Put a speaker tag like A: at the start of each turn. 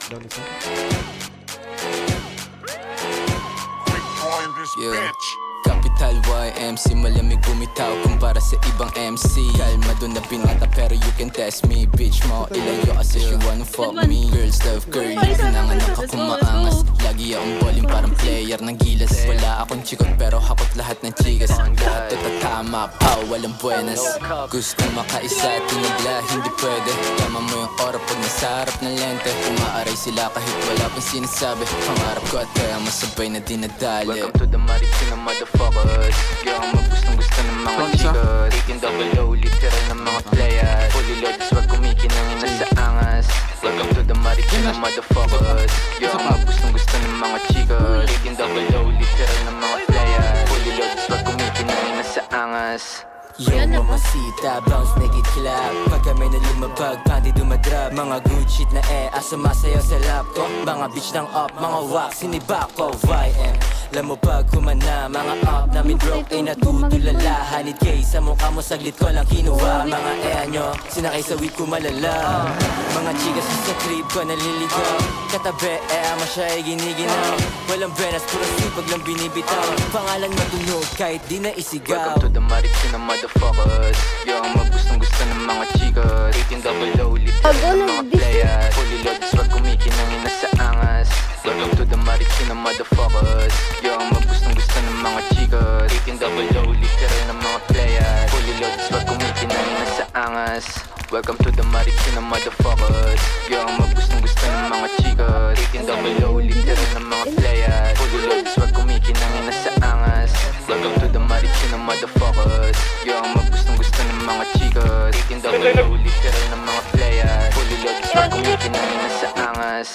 A: Down isa.
B: Yeah. Capital YMC, malamig bumitaw kumpara sa ibang MC. Kalmado na binata pero you can test me. Bitch mo ilayo kasi she wanna fuck me. Girls love curly, pinanganak ako maangas. Lagi akong bowling parang player ng gilas. Wala akong chikot pero hakot lahat ng chigas. Lahat ito tama, pow, walang buenas. Gusto makaisa at tinagla, hindi pwede. Tama mo yung ora pag nasa harap ng lente. Umaaray sila kahit wala pang sinasabi. Pangarap ko at kaya masabay na dinadali. Welcome to the Marikina motherfuckers. Girl, magustong gusto ng mga chicas. 18 double O, literal ng mga players. Fully loaded, swag kumikinangin na sa angas. Welcome to the Marikina motherfuckers. Girl, magustong gusto ng mga chicas. 18 double O, literal ng mga players. Fully loaded, swag kumikinangin na sa angas. Yo, mamacita, bounce, make it clap. Pag kami na lumabag, panty dumadrap. Mga good shit na sumasayaw sa lap ko. Mga bitch ng up, mga wax, sinibak ko, YM. Alam mo pag kumana, mga up namin broke ay natutulala. Hanid kay sa mukha mo, saglit ko lang kinuha. Mga nyo, sinakay sa weed ko malala. Mga chikas sa crib ko naliligaw. Katabi, ama siya ay giniginaw. Walang venas, puro sipag lang binibitaw. Pangalan matunog kahit di na isigaw. Welcome to the Marikina motherfuckers. Yung magustong gusto ng mga chikas. 18 double O, literal ng mga players. Fully loaded, swag kumikinangin na sa angas. Welcome to the Marikina motherfuckers. Yung magustong gusto ng mga chikas. 18 double O, literal ng mga players. Fully loaded, swag kumikinangin na sa angas. Welcome to the Marikina motherfuckers. Yung magustong gusto ng mga chikas. 18 double O, literal ng mga players. Fully loaded, swag kumikinangin na sa angas. Welcome to the Marikina motherfuckers. Yung magustong gusto ng mga chikas. 18 double O, literal ng mga players. Fully loaded, swag kumikinangin na sa angas.